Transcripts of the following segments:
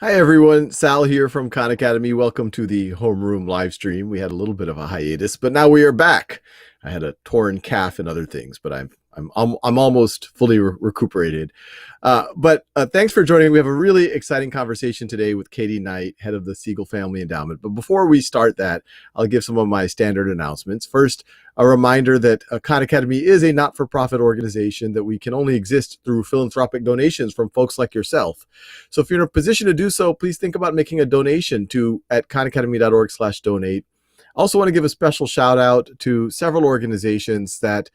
Hi everyone, Sal here from Khan Academy. Welcome to the Homeroom live stream. We had a little bit of a hiatus, but now we are back. I had a torn calf and other things, but I'm almost fully recuperated. But thanks for joining. We have a really exciting conversation today with Katy Knight, head of the Siegel Family Endowment. But before we start that, I'll give some of my standard announcements. First, a reminder that Khan Academy is a not-for-profit organization that we can only exist through philanthropic donations from folks like yourself. So if you're in a position to do so, please think about making a donation at khanacademy.org/donate. Also want to give a special shout out to several organizations that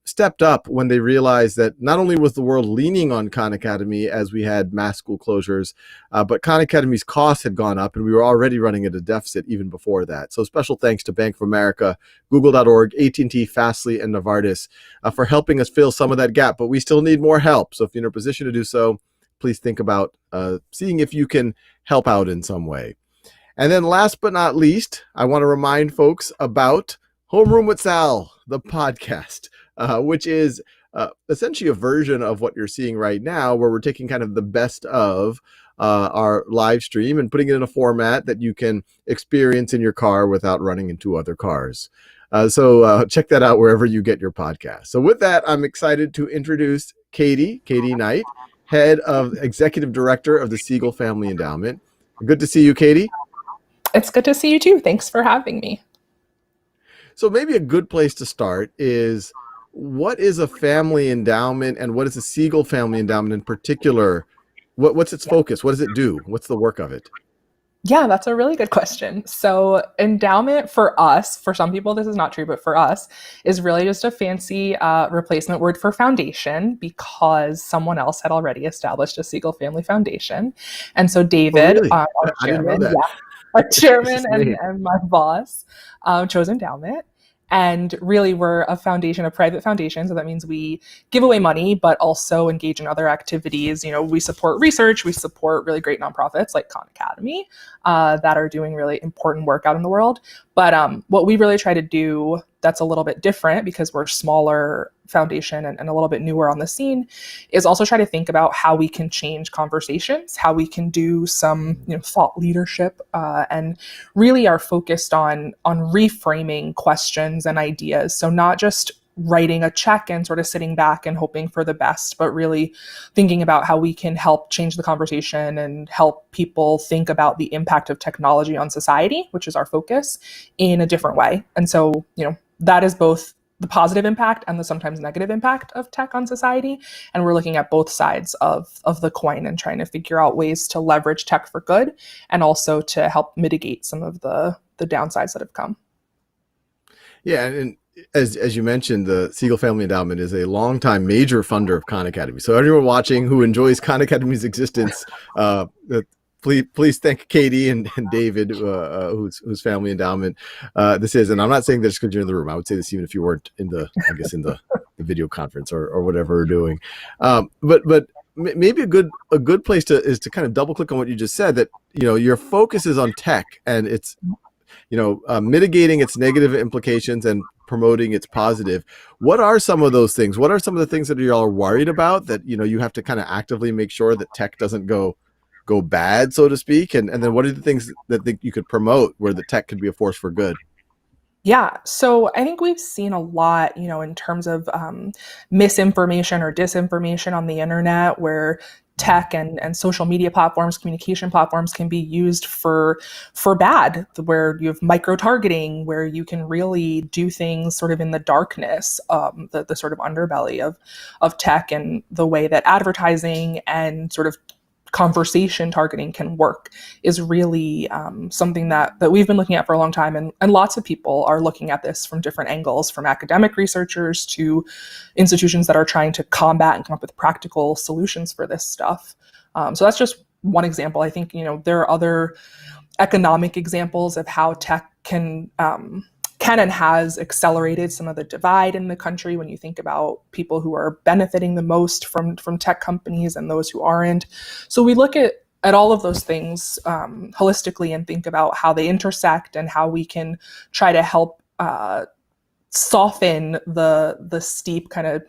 stepped up when they realized that not only was the world leaning on Khan Academy as we had mass school closures, but Khan Academy's costs had gone up and we were already running at a deficit even before that. So special thanks to Bank of America, Google.org, AT&T, Fastly, and Novartis for helping us fill some of that gap. But we still need more help. So if you're in a position to do so, please think about seeing if you can help out in some way. And then last but not least, I want to remind folks about Homeroom with Sal, the podcast, which is essentially a version of what you're seeing right now, where we're taking kind of the best of our live stream and putting it in a format that you can experience in your car without running into other cars. So check that out wherever you get your podcast. So with that, I'm excited to introduce Katy Knight, head of executive director of the Siegel Family Endowment. Good to see you, Katy. It's good to see you too. Thanks for having me. So maybe a good place to start is, what is a family endowment and what is a Siegel Family Endowment in particular? What's its focus? What does it do? What's the work of it? Yeah, that's a really good question. So, endowment for us, for some people, this is not true, but for us, is really just a fancy replacement word for foundation because someone else had already established a Siegel Family Foundation. And so, Oh, David, really? our I didn't know chairman, that. our It's chairman just and, name. and my boss chose endowment. And really, we're a foundation, a private foundation. So that means we give away money, but also engage in other activities. You know, we support research, we support really great nonprofits like Khan Academy that are doing really important work out in the world. But what we really try to do that's a little bit different because we're a smaller foundation and a little bit newer on the scene is also try to think about how we can change conversations, how we can do some thought leadership, and really are focused on reframing questions and ideas. So not just writing a check and sort of sitting back and hoping for the best, but really thinking about how we can help change the conversation and help people think about the impact of technology on society, which is our focus, in a different way. And so, that is both the positive impact and the sometimes negative impact of tech on society. And we're looking at both sides of the coin and trying to figure out ways to leverage tech for good and also to help mitigate some of the downsides that have come. Yeah, and as you mentioned, the Siegel Family Endowment is a longtime major funder of Khan Academy. So everyone watching who enjoys Khan Academy's existence, please thank Katy and David, whose family endowment this is. And I'm not saying that just because you're in the room. I would say this even if you weren't in the video conference or whatever we're doing. But maybe a good place is to kind of double click on what you just said, that your focus is on tech and it's mitigating its negative implications and promoting its positive. What are some of those things? What are some of the things that y'all are worried about that you have to kind of actively make sure that tech doesn't go bad, so to speak? And then what are the things that you could promote where the tech could be a force for good? Yeah, so I think we've seen a lot, in terms of misinformation or disinformation on the internet, where tech and social media platforms, communication platforms can be used for bad, where you have micro targeting, where you can really do things sort of in the darkness, the sort of underbelly of tech, and the way that advertising and sort of conversation targeting can work is really something that we've been looking at for a long time. And lots of people are looking at this from different angles, from academic researchers to institutions that are trying to combat and come up with practical solutions for this stuff. So that's just one example. I think, there are other economic examples of how tech can and has accelerated some of the divide in the country when you think about people who are benefiting the most from tech companies and those who aren't. So we look at all of those things holistically and think about how they intersect and how we can try to help soften the steep kind of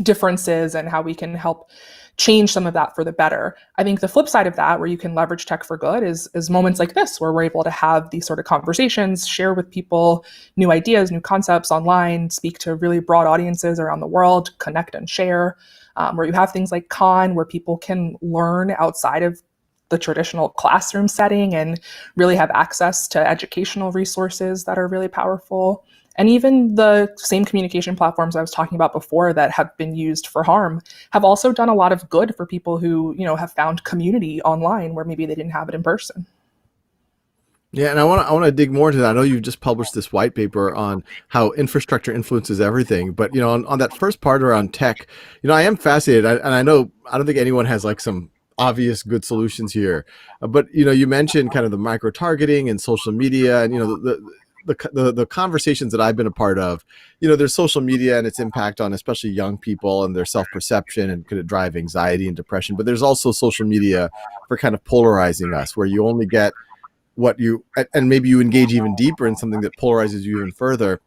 differences, and how we can help change some of that for the better. I think the flip side of that, where you can leverage tech for good, is moments like this, where we're able to have these sort of conversations, share with people new ideas, new concepts online, speak to really broad audiences around the world, connect and share. Where you have things like Khan, where people can learn outside of the traditional classroom setting and really have access to educational resources that are really powerful. And even the same communication platforms I was talking about before that have been used for harm have also done a lot of good for people who, have found community online where maybe they didn't have it in person. Yeah, and I want to dig more into that. I know you've just published this white paper on how infrastructure influences everything, but on that first part around tech, I am fascinated, and I know I don't think anyone has like some obvious good solutions here, but you mentioned kind of the micro targeting and social media, and the conversations that I've been a part of. There's social media and its impact on especially young people and their self-perception, and could it drive anxiety and depression. But there's also social media for kind of polarizing us, where you only get what you, and maybe you engage even deeper in something that polarizes you even further.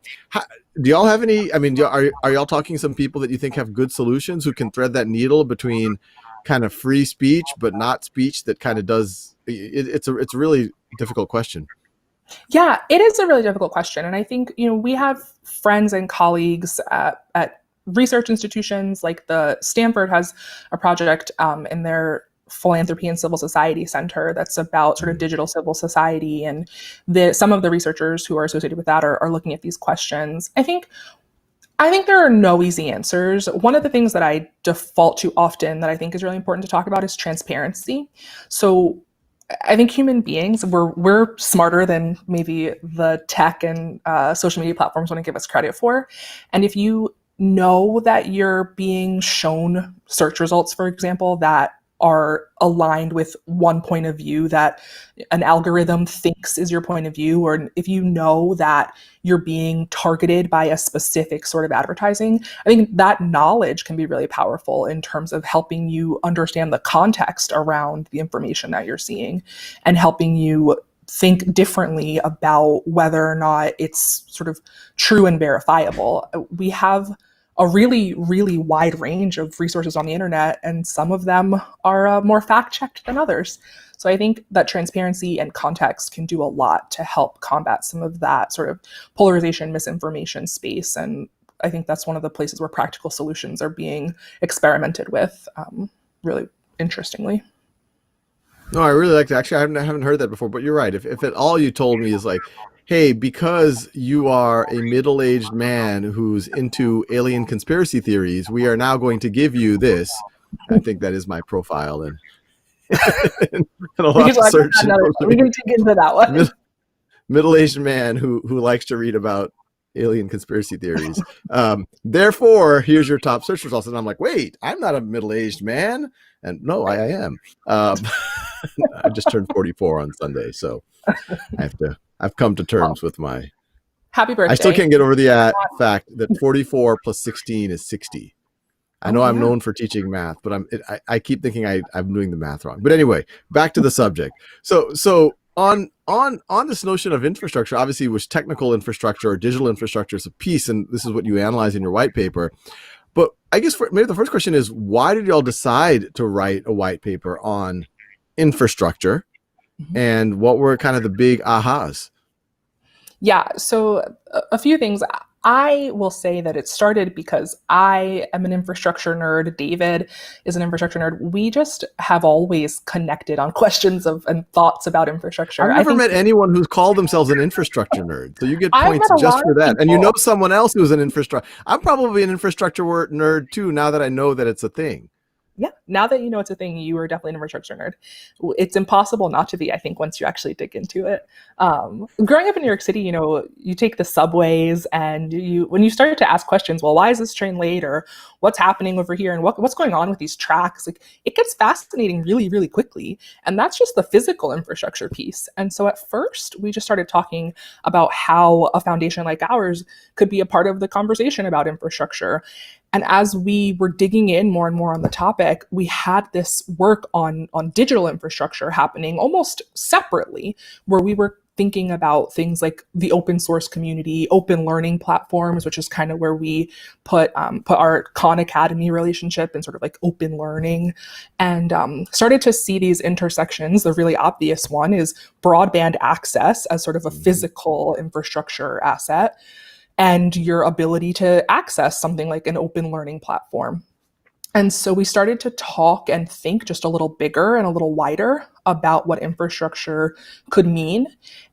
Do y'all have any, are y'all talking to some people that you think have good solutions, who can thread that needle between kind of free speech but not speech that kind of does it's a really difficult question. Yeah, it is a really difficult question. And I think, we have friends and colleagues at research institutions, like the Stanford has a project in their philanthropy and civil society center that's about sort of digital civil society. And some of the researchers who are associated with that are looking at these questions. I think there are no easy answers. One of the things that I default to often that I think is really important to talk about is transparency. So I think human beings, we're smarter than maybe the tech and social media platforms want to give us credit for. And if you know that you're being shown search results, for example, that are aligned with one point of view that an algorithm thinks is your point of view, or if you know that you're being targeted by a specific sort of advertising, I think that knowledge can be really powerful in terms of helping you understand the context around the information that you're seeing, and helping you think differently about whether or not it's sort of true and verifiable. We have a really, really wide range of resources on the internet, and some of them are more fact-checked than others. So I think that transparency and context can do a lot to help combat some of that sort of polarization, misinformation space. And I think that's one of the places where practical solutions are being experimented with, really interestingly. No, I really like that. Actually, I haven't heard that before, but you're right. If it, all you told me is like, hey, because you are a middle-aged man who's into alien conspiracy theories, we are now going to give you this. I think that is my profile, and, and a lot of search. We can dig into that one. Middle-aged man who likes to read about alien conspiracy theories. Therefore, here's your top search results. And I'm like, wait, I'm not a middle-aged man. And no, I am. I just turned 44 on Sunday, so I've come to terms with my happy birthday. I still can't get over the fact that 44 plus 16 is 60. I know I'm known for teaching math, but I keep thinking I'm doing the math wrong. But anyway, back to the subject. So on this notion of infrastructure, obviously, which technical infrastructure or digital infrastructure is a piece, and this is what you analyze in your white paper. But I guess maybe the first question is, why did y'all decide to write a white paper on infrastructure, and what were kind of the big ahas? Yeah, so a few things. I will say that it started because I am an infrastructure nerd. David is an infrastructure nerd. We just have always connected on questions and thoughts about infrastructure. I've never met anyone who's called themselves an infrastructure nerd. So you get points just for that. People. And you know someone else who's an infrastructure. I'm probably an infrastructure nerd too, now that I know that it's a thing. Yeah, now that you know it's a thing, you are definitely an infrastructure nerd. It's impossible not to be, I think, once you actually dig into it. Growing up in New York City, you take the subways, and when you start to ask questions, well, why is this train late, or what's happening over here, and what's going on with these tracks? Like, it gets fascinating really, really quickly. And that's just the physical infrastructure piece. And so at first, we just started talking about how a foundation like ours could be a part of the conversation about infrastructure. And as we were digging in more and more on the topic, we had this work on digital infrastructure happening almost separately, where we were thinking about things like the open source community, open learning platforms, which is kind of where we put our Khan Academy relationship and sort of like open learning, and started to see these intersections. The really obvious one is broadband access as sort of a Mhm. physical infrastructure asset, and your ability to access something like an open learning platform. And so we started to talk and think just a little bigger and a little wider about what infrastructure could mean.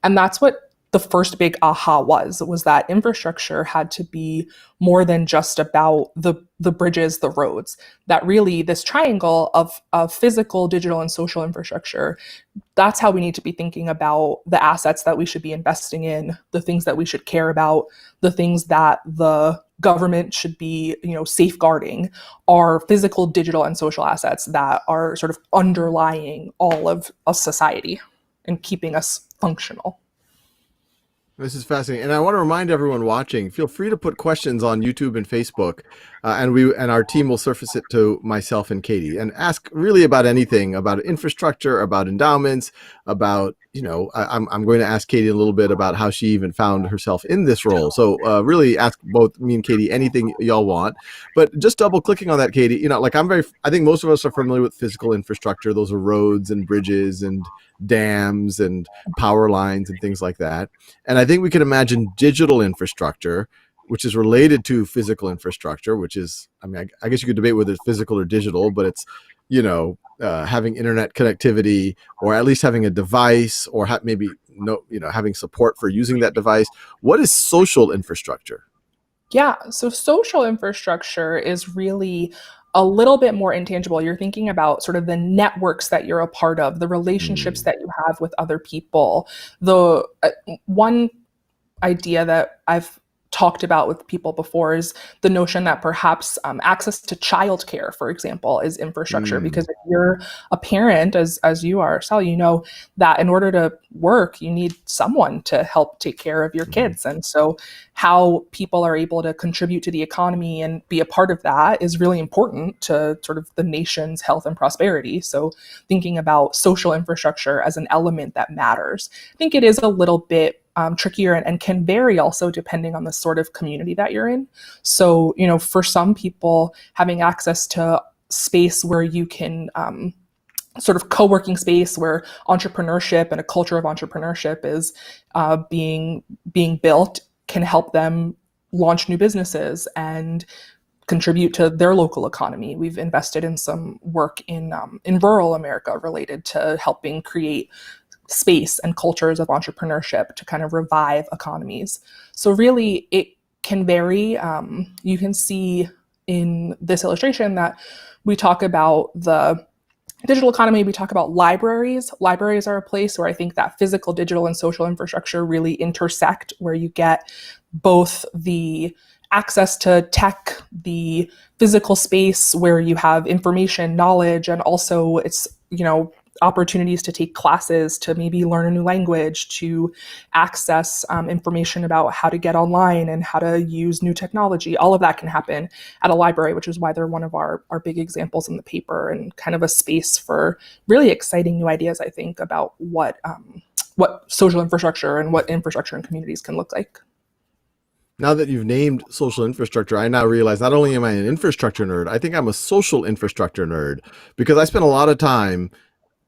And that's what the first big aha was that infrastructure had to be more than just about the bridges, the roads. That really this triangle of physical, digital, and social infrastructure, that's how we need to be thinking about the assets that we should be investing in, the things that we should care about, the things that the government should be, safeguarding are physical, digital, and social assets that are sort of underlying all of society and keeping us functional. This is fascinating, and I want to remind everyone watching: feel free to put questions on YouTube and Facebook, and our team will surface it to myself and Katy, and ask really about anything about infrastructure, about endowments, about I'm going to ask Katy a little bit about how she even found herself in this role. So really ask both me and Katy anything y'all want, but just double clicking on that, Katy. Like I think most of us are familiar with physical infrastructure. Those are roads and bridges and dams and power lines and things like that. And I think we can imagine digital infrastructure, which is related to physical infrastructure, which is, I guess you could debate whether it's physical or digital, but it's, having internet connectivity, or at least having a device, or maybe having support for using that device. What is social infrastructure? Yeah, so social infrastructure is really a little bit more intangible. You're thinking about sort of the networks that you're a part of, the relationships Mm, that you have with other people. The one idea that I've talked about with people before is the notion that perhaps access to childcare, for example, is infrastructure. Because mm, if you're a parent, as you are, Sally, you know that in order to work, you need someone to help take care of your mm. kids. And so, how people are able to contribute to the economy and be a part of that is really important to sort of the nation's health and prosperity. So, thinking about social infrastructure as an element that matters. I think it is a little bit trickier and can vary also depending on the sort of community that you're in. So, for some people, having access to space where you can sort of co-working space where entrepreneurship and a culture of entrepreneurship is being built can help them launch new businesses and contribute to their local economy. We've invested in some work in rural America related to helping create space and cultures of entrepreneurship to kind of revive economies. So really, it can vary. You can see in this illustration that we talk about the digital economy, we talk about libraries. Libraries are a place where I think that physical, digital, and social infrastructure really intersect, where you get both the access to tech, the physical space where you have information, knowledge, and also it's, opportunities to take classes, to maybe learn a new language, to access information about how to get online and how to use new technology. All of that can happen at a library, which is why they're one of our big examples in the paper, and kind of a space for really exciting new ideas, I think, about what social infrastructure and what infrastructure in communities can look like. Now that you've named social infrastructure, I now realize not only am I an infrastructure nerd, I think I'm a social infrastructure nerd, because I spend a lot of time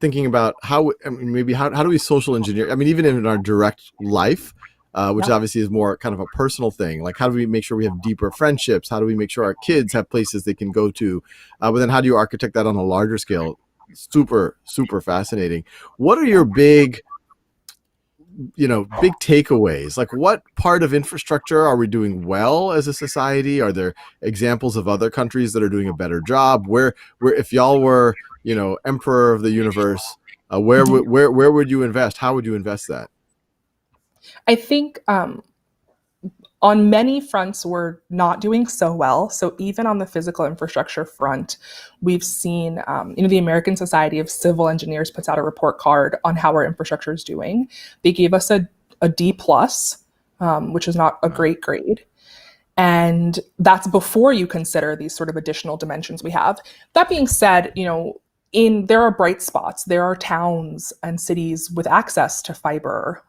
thinking about how do we social engineer? I mean, even in our direct life, which Yeah. obviously is more kind of a personal thing. Like, how do we make sure we have deeper friendships? How do we make sure our kids have places they can go to? But then how do you architect that on a larger scale? Super, super fascinating. What are your big takeaways? Like, what part of infrastructure are we doing well as a society? Are there examples of other countries that are doing a better job? Where if y'all were, emperor of the universe, Mhm. where would you invest? How would you invest that? I think on many fronts, we're not doing so well. So even on the physical infrastructure front, we've seen, the American Society of Civil Engineers puts out a report card on how our infrastructure is doing. They gave us a D plus, which is not a Wow. great grade. And that's before you consider these sort of additional dimensions we have. That being said, there are bright spots. There are towns and cities with access to fiber,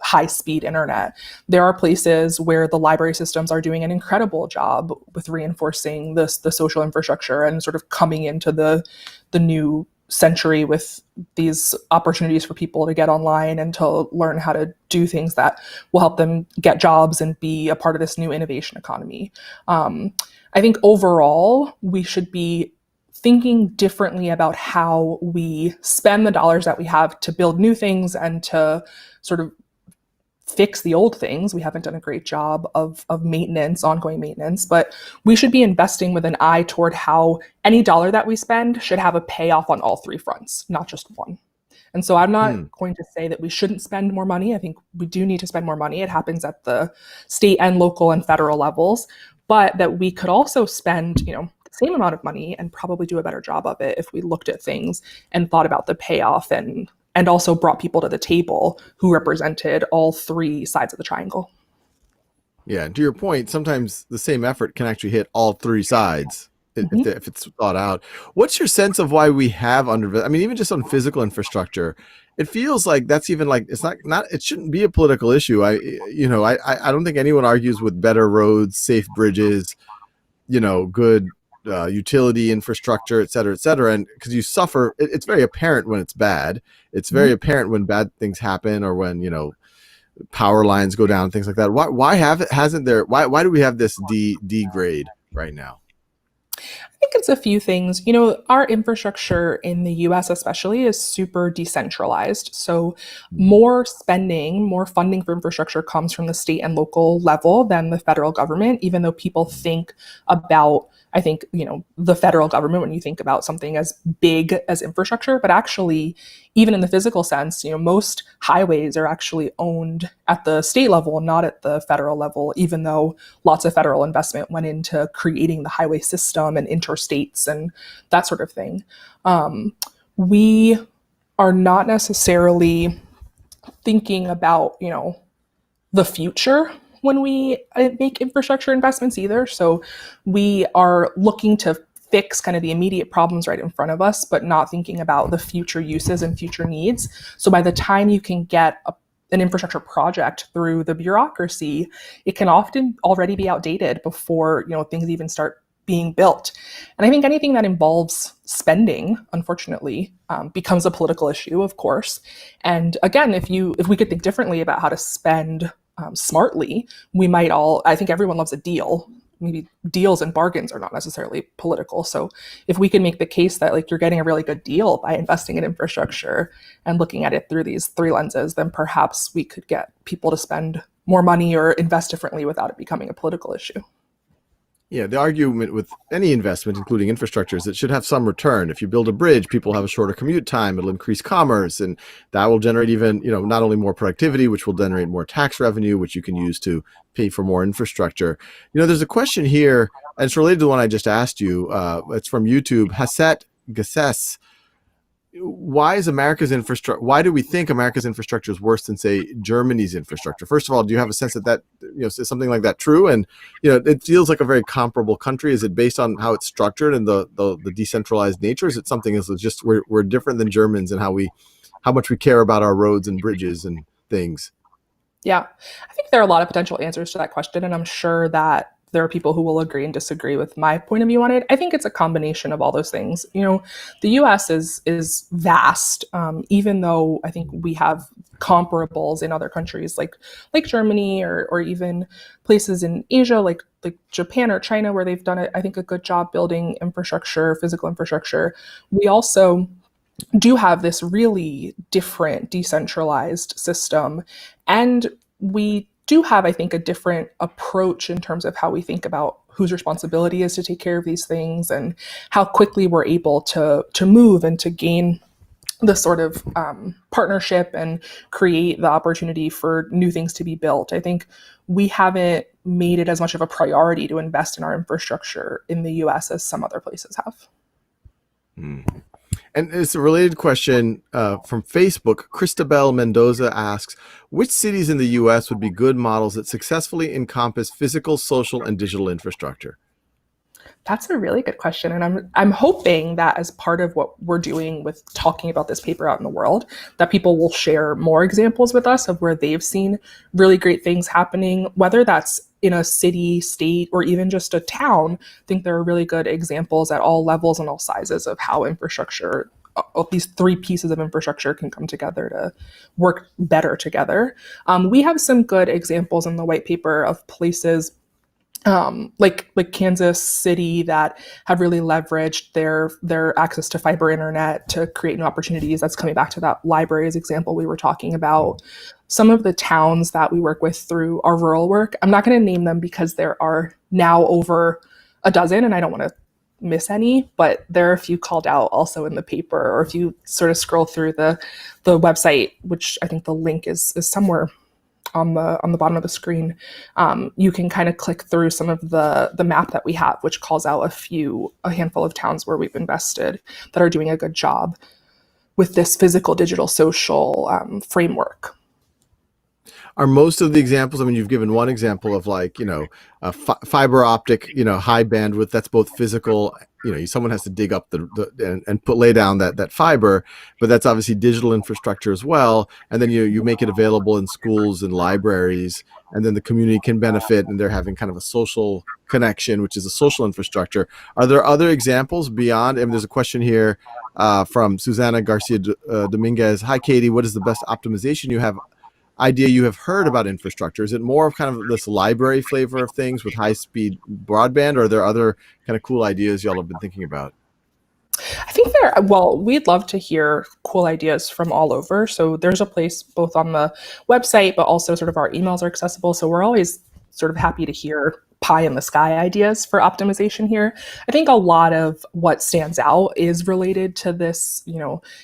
high speed internet. There are places where the library systems are doing an incredible job with reinforcing the social infrastructure and sort of coming into the new century with these opportunities for people to get online and to learn how to do things that will help them get jobs and be a part of this new innovation economy. I think overall, we should be thinking differently about how we spend the dollars that we have to build new things and to sort of fix the old things. We haven't done a great job of maintenance, ongoing maintenance, but we should be investing with an eye toward how any dollar that we spend should have a payoff on all three fronts, not just one. And so I'm not going to say that we shouldn't spend more money. I think we do need to spend more money. It happens at the state and local and federal levels, but that we could also spend, the same amount of money and probably do a better job of it if we looked at things and thought about the payoff and also brought people to the table who represented all three sides of the triangle. Yeah, and to your point, sometimes the same effort can actually hit all three sides if it's thought out. What's your sense of why we have even just on physical infrastructure, it feels like that's even like it's not it shouldn't be a political issue. I don't think anyone argues with better roads, safe bridges, good utility infrastructure, et cetera, and because you suffer, it's very apparent when it's bad. It's very apparent when bad things happen or when power lines go down, things like that. Why do we have this D grade right now? I think it's a few things. Our infrastructure in the US especially is super decentralized. So more spending, more funding for infrastructure comes from the state and local level than the federal government, even though people think about, the federal government when you think about something as big as infrastructure. But actually, even in the physical sense, most highways are actually owned at the state level, not at the federal level, even though lots of federal investment went into creating the highway system and interstates and that sort of thing. We are not necessarily thinking about, the future when we make infrastructure investments either. So we are looking to fix kind of the immediate problems right in front of us, but not thinking about the future uses and future needs. So by the time you can get an infrastructure project through the bureaucracy, it can often already be outdated before things even start being built. And I think anything that involves spending, unfortunately, becomes a political issue, of course. And again, if we could think differently about how to spend smartly, I think everyone loves a deal. Maybe deals and bargains are not necessarily political. So if we can make the case that you're getting a really good deal by investing in infrastructure and looking at it through these three lenses, then perhaps we could get people to spend more money or invest differently without it becoming a political issue. Yeah, the argument with any investment, including infrastructure, is it should have some return. If you build a bridge, people have a shorter commute time. It'll increase commerce, and that will generate even, not only more productivity, which will generate more tax revenue, which you can use to pay for more infrastructure. There's a question here, and it's related to the one I just asked you. It's from YouTube. Haset Gasses. Why do we think America's infrastructure is worse than, say, Germany's infrastructure? First of all, do you have a sense that is something like that true? And it feels like a very comparable country. Is it based on how it's structured and the decentralized nature? Is it something else? It's just we're different than Germans in how much we care about our roads and bridges and things. Yeah, I think there are a lot of potential answers to that question, and I'm sure that there are people who will agree and disagree with my point of view on it. I think it's a combination of all those things. The U.S. is vast, even though I think we have comparables in other countries like Germany or even places in Asia like Japan or China, where they've done I think a good job building infrastructure, physical infrastructure. We also do have this really different decentralized system, and we do have, I think, a different approach in terms of how we think about whose responsibility is to take care of these things and how quickly we're able to move and to gain the sort of partnership and create the opportunity for new things to be built. I think we haven't made it as much of a priority to invest in our infrastructure in the US as some other places have. And it's a related question from Facebook. Christabel Mendoza asks, which cities in the U.S. would be good models that successfully encompass physical, social, and digital infrastructure? That's a really good question, and I'm hoping that as part of what we're doing with talking about this paper out in the world, that people will share more examples with us of where they've seen really great things happening, whether that's in a city, state, or even just a town. I think there are really good examples at all levels and all sizes of how infrastructure, these three pieces of infrastructure, can come together to work better together. We have some good examples in the white paper of places like Kansas City that have really leveraged their access to fiber internet to create new opportunities. That's coming back to that libraries example we were talking about. Some of the towns that we work with through our rural work, I'm not going to name them because there are now over a dozen, and I don't want to miss any, but there are a few called out also in the paper. Or if you sort of scroll through the website, which I think the link is somewhere on the bottom of the screen, you can kind of click through some of the map that we have, which calls out a handful of towns where we've invested that are doing a good job with this physical, digital, social framework. Are most of the examples, I mean, you've given one example of like, fiber optic, high bandwidth, that's both physical, someone has to dig up and lay down that fiber, but that's obviously digital infrastructure as well. And then you make it available in schools and libraries, and then the community can benefit, and they're having kind of a social connection, which is a social infrastructure. Are there other examples beyond? I mean, there's a question here from Susana Garcia Dominguez. Hi, Katy. What is the best optimization you have heard about infrastructure? Is it more of kind of this library flavor of things with high-speed broadband, or are there other kind of cool ideas y'all have been thinking about? I think we'd love to hear cool ideas from all over. So there's a place both on the website, but also sort of our emails are accessible. So we're always sort of happy to hear pie in the sky ideas for optimization here. I think a lot of what stands out is related to this,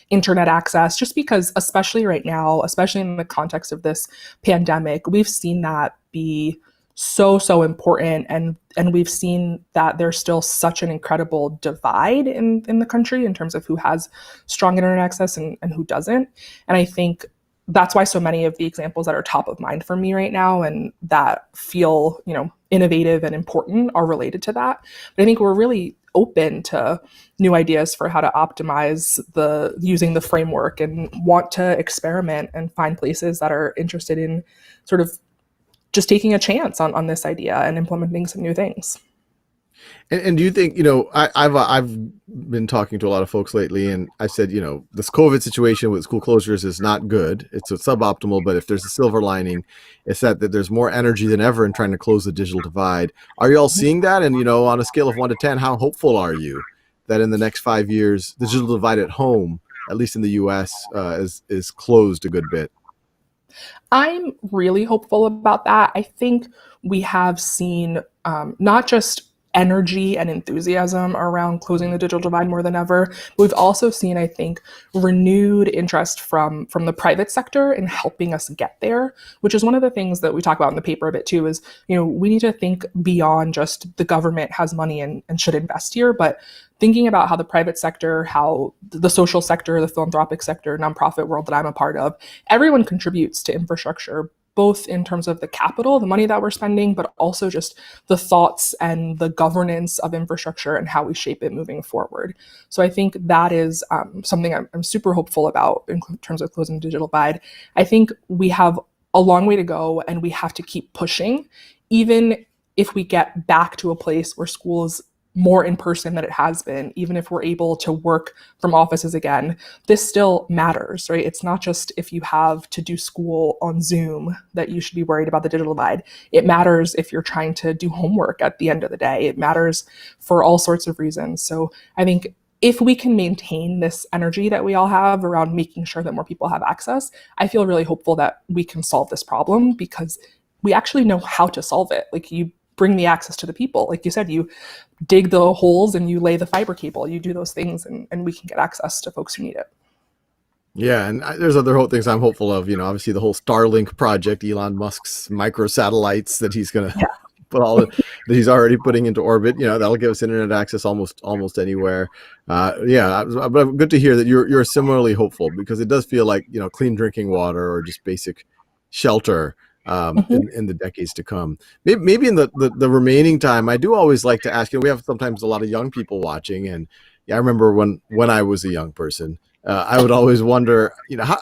internet access, just because, especially right now, especially in the context of this pandemic, we've seen that be so important, and we've seen that there's still such an incredible divide in the country in terms of who has strong internet access and who doesn't. And I think that's why so many of the examples that are top of mind for me right now and that feel, innovative and important are related to that. But I think we're really open to new ideas for how to optimize using the framework, and want to experiment and find places that are interested in sort of just taking a chance on this idea and implementing some new things. And do you think, I've been talking to a lot of folks lately, and I said, this COVID situation with school closures is not good. It's suboptimal, but if there's a silver lining, it's that there's more energy than ever in trying to close the digital divide. Are you all seeing that? And, on a scale of 1 to 10, how hopeful are you that in the next 5 years, the digital divide at home, at least in the US, is closed a good bit? I'm really hopeful about that. I think we have seen not just energy and enthusiasm around closing the digital divide more than ever, but we've also seen, I think, renewed interest from the private sector in helping us get there, which is one of the things that we talk about in the paper a bit too, is, we need to think beyond just the government has money and should invest here, but thinking about how the private sector, how the social sector, the philanthropic sector, nonprofit world that I'm a part of, everyone contributes to infrastructure, both in terms of the capital, the money that we're spending, but also just the thoughts and the governance of infrastructure and how we shape it moving forward. So I think that is something I'm super hopeful about in terms of closing the digital divide. I think we have a long way to go, and we have to keep pushing, even if we get back to a place where school is more in person than it has been, even if we're able to work from offices again, this still matters, right? It's not just if you have to do school on Zoom that you should be worried about the digital divide. It matters if you're trying to do homework at the end of the day. It matters for all sorts of reasons. So I think if we can maintain this energy that we all have around making sure that more people have access, I feel really hopeful that we can solve this problem, because we actually know how to solve it. Like, you bring the access to the people. Like you said, you dig the holes and you lay the fiber cable, you do those things, and we can get access to folks who need it. Yeah, and there's other things I'm hopeful of. Obviously the whole Starlink project, Elon Musk's microsatellites that he's going to put that he's already putting into orbit. That'll give us internet access almost anywhere. But good to hear that you're similarly hopeful, because it does feel like clean drinking water or just basic shelter Mhm. in the decades to come. Maybe in the remaining time, I do always like to ask, we have sometimes a lot of young people watching, and yeah, I remember when I was a young person, I would always wonder,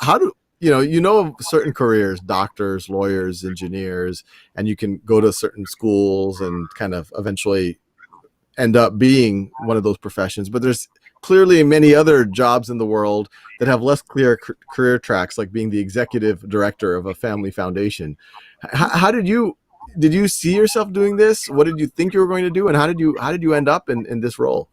how do, of certain careers, doctors, lawyers, engineers, and you can go to certain schools and kind of eventually end up being one of those professions. But there's clearly many other jobs in the world that have less clear career tracks, like being the executive director of a family foundation. How did you see yourself doing this? What did you think you were going to do, and how did you end up in this role?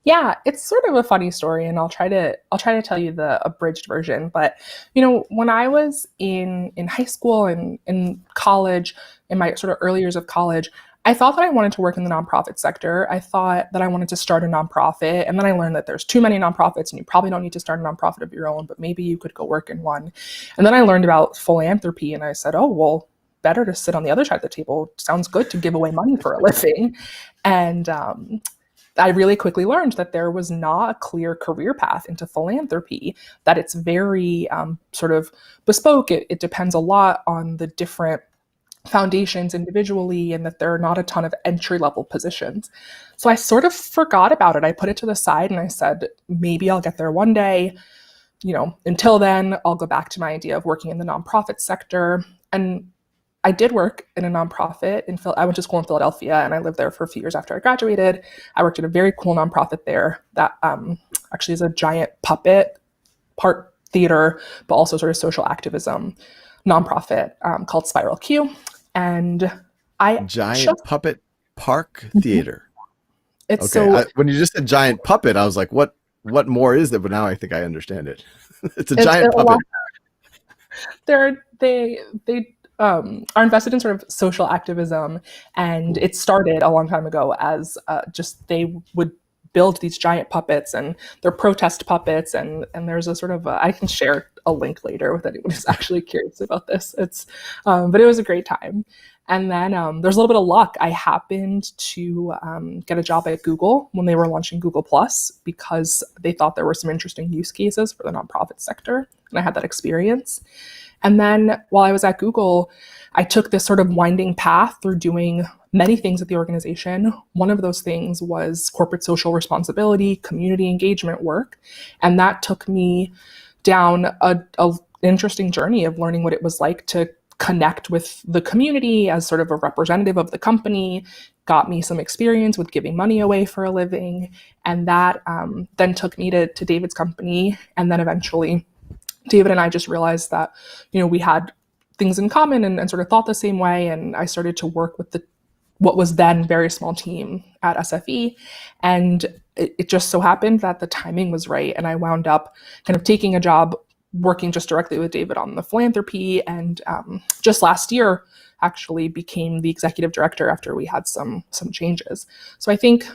Yeah, it's sort of a funny story, and I'll try to tell you the abridged version. But when I was in high school and in college, in my sort of early years of college, I thought that I wanted to work in the nonprofit sector. I thought that I wanted to start a nonprofit, and then I learned that there's too many nonprofits, and you probably don't need to start a nonprofit of your own, but maybe you could go work in one. And then I learned about philanthropy, and I said, oh well, better to sit on the other side of the table. Sounds good to give away money for a living. And I really quickly learned that there was not a clear career path into philanthropy, that it's very sort of bespoke. It depends a lot on the different foundations individually, and that there are not a ton of entry level positions. So I sort of forgot about it. I put it to the side and I said, maybe I'll get there one day. Until then, I'll go back to my idea of working in the nonprofit sector. And I did work in a nonprofit I went to school in Philadelphia, and I lived there for a few years after I graduated. I worked at a very cool nonprofit there that actually is a giant puppet, part theater, but also sort of social activism nonprofit called Spiral Q. And I Giant just, puppet park theater. it's Okay, so, when you just said giant puppet, I was like, what more is there? But now I think I understand it. It's a it's giant a lot. puppet. They are invested in sort of social activism, and Cool. it started a long time ago as just they would build these giant puppets, and they're protest puppets, and there's a sort of I can share a link later with anyone who's actually curious about this. But it was a great time. And then there's a little bit of luck. I happened to get a job at Google when they were launching Google Plus, because they thought there were some interesting use cases for the nonprofit sector, and I had that experience. And then while I was at Google, I took this sort of winding path through doing many things at the organization. One of those things was corporate social responsibility, community engagement work. And that took me down an interesting journey of learning what it was like to connect with the community as sort of a representative of the company, got me some experience with giving money away for a living. And that then took me to David's company. And then eventually David and I just realized that, we had things in common, and sort of thought the same way. And I started to work with what was then very small team at SFE. And it just so happened that the timing was right. And I wound up kind of taking a job working just directly with David on the philanthropy. And just last year, actually became the executive director after we had some changes. So I think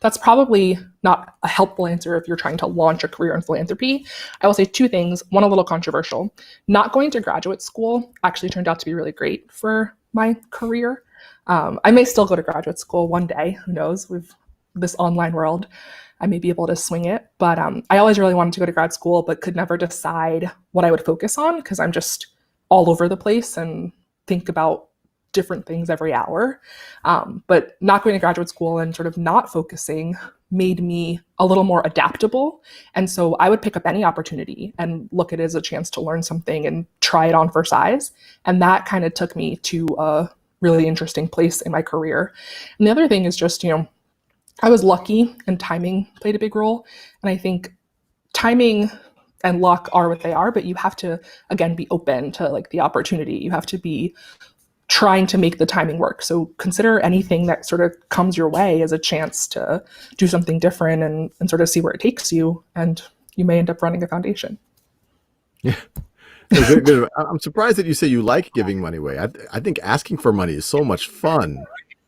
that's probably not a helpful answer if you're trying to launch a career in philanthropy. I will say two things. One, a little controversial. Not going to graduate school actually turned out to be really great for my career. I may still go to graduate school one day. Who knows? With this online world, I may be able to swing it. But I always really wanted to go to grad school, but could never decide what I would focus on, because I'm just all over the place and think about different things every hour. But not going to graduate school and sort of not focusing made me a little more adaptable. And so I would pick up any opportunity and look at it as a chance to learn something and try it on for size. And that kind of took me to a really interesting place in my career. And the other thing is just, I was lucky, and timing played a big role. And I think timing and luck are what they are, but you have to, again, be open to like the opportunity. You have to be trying to make the timing work. So consider anything that sort of comes your way as a chance to do something different, and sort of see where it takes you. And you may end up running a foundation. Yeah. So good, good. I'm surprised that you say you like giving money away. I think asking for money is so much fun.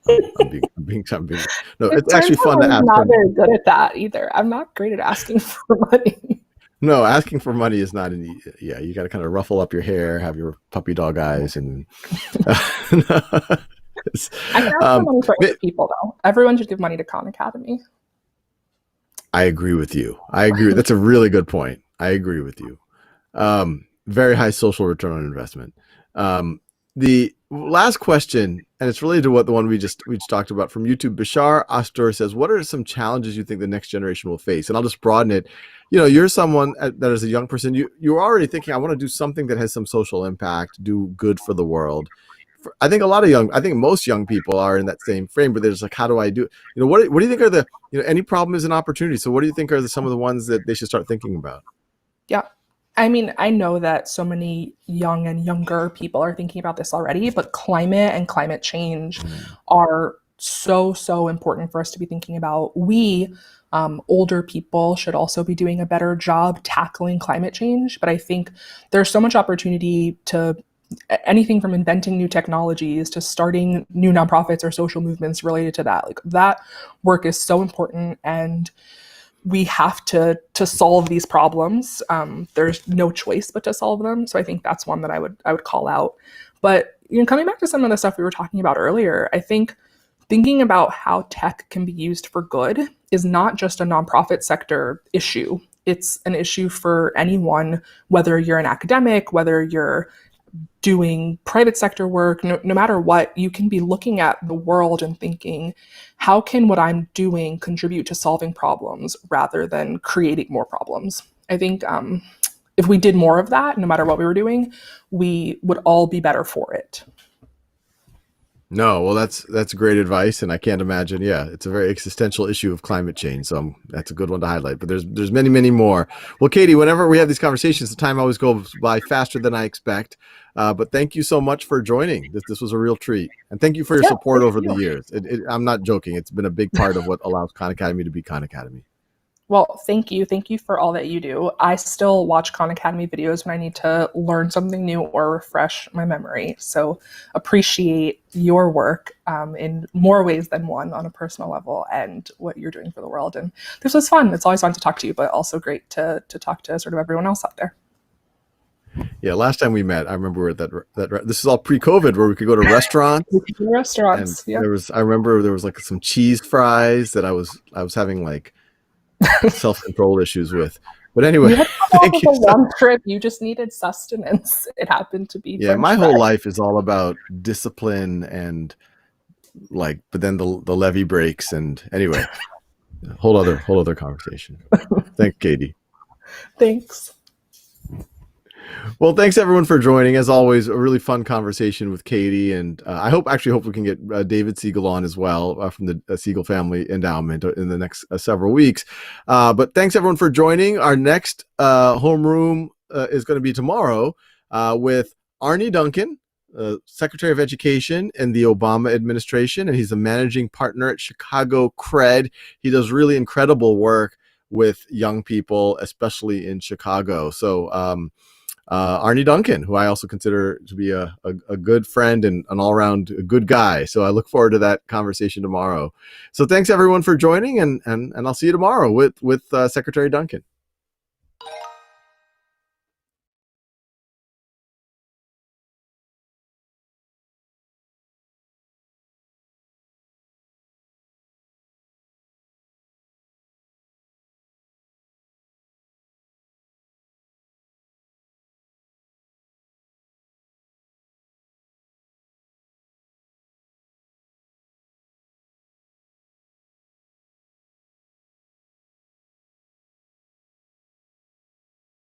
No, It it's turns actually out fun to I'm ask not for. very good at that either. I'm not great at asking for money. No, asking for money is not an. Yeah, you got to kind of ruffle up your hair, have your puppy dog eyes, and. I can ask for money for other people, though. Everyone should give money to Khan Academy. I agree with you. I agree. That's a really good point. I agree with you. Very high social return on investment. The last question, and it's related to what the one we just talked about from YouTube. Bashar Astor says, "What are some challenges you think the next generation will face?" And I'll just broaden it. You're someone that is a young person. You're already thinking, "I want to do something that has some social impact, do good for the world." I think I think most young people are in that same frame, but there's like, how do I do? What do you think are the any problem is an opportunity. So what do you think are some of the ones that they should start thinking about? Yeah. I mean, I know that so many young and younger people are thinking about this already, but climate and climate change are so, so important for us to be thinking about. We, older people, should also be doing a better job tackling climate change. But I think there's so much opportunity to anything from inventing new technologies to starting new nonprofits or social movements related to that. Like that work is so important, and we have to solve these problems. There's no choice but to solve them. So I think that's one that I would call out. But coming back to some of the stuff we were talking about earlier, I think thinking about how tech can be used for good is not just a nonprofit sector issue. It's an issue for anyone, whether you're an academic, whether you're doing private sector work, no matter what, you can be looking at the world and thinking, how can what I'm doing contribute to solving problems rather than creating more problems? I think if we did more of that, no matter what we were doing, we would all be better for it. No, well, that's great advice, and I can't imagine. Yeah, it's a very existential issue of climate change, so that's a good one to highlight. But there's many, many more. Well, Katy, whenever we have these conversations, the time always goes by faster than I expect. But thank you so much for joining. This was a real treat, and thank you for your support over the years. I'm not joking; it's been a big part of what allows Khan Academy to be Khan Academy. Well, thank you. Thank you for all that you do. I still watch Khan Academy videos when I need to learn something new or refresh my memory. So appreciate your work in more ways than one on a personal level and what you're doing for the world. And this was fun. It's always fun to talk to you, but also great to talk to sort of everyone else out there. Yeah, last time we met, I remember that this is all pre-COVID, where we could go to restaurants. Restaurants, yeah. I remember there was like some cheese fries that I was having like self-control issues with. But anyway, you had thank you. A long trip. You just needed sustenance. It happened to be. Yeah, my whole life is all about discipline and but then the levee breaks, and anyway, whole other conversation. Thanks, Katy. Thanks. Well, thanks everyone for joining. As always, a really fun conversation with Katy, and I hope we can get David Siegel on as well from the Siegel Family Endowment in the next several weeks. But thanks everyone for joining. Our next homeroom is going to be tomorrow with Arne Duncan, Secretary of Education in the Obama administration, and he's a managing partner at Chicago Cred. He does really incredible work with young people, especially in Chicago. So Arne Duncan, who I also consider to be a good friend and an all-around good guy. So I look forward to that conversation tomorrow. So thanks everyone for joining, and I'll see you tomorrow with Secretary Duncan.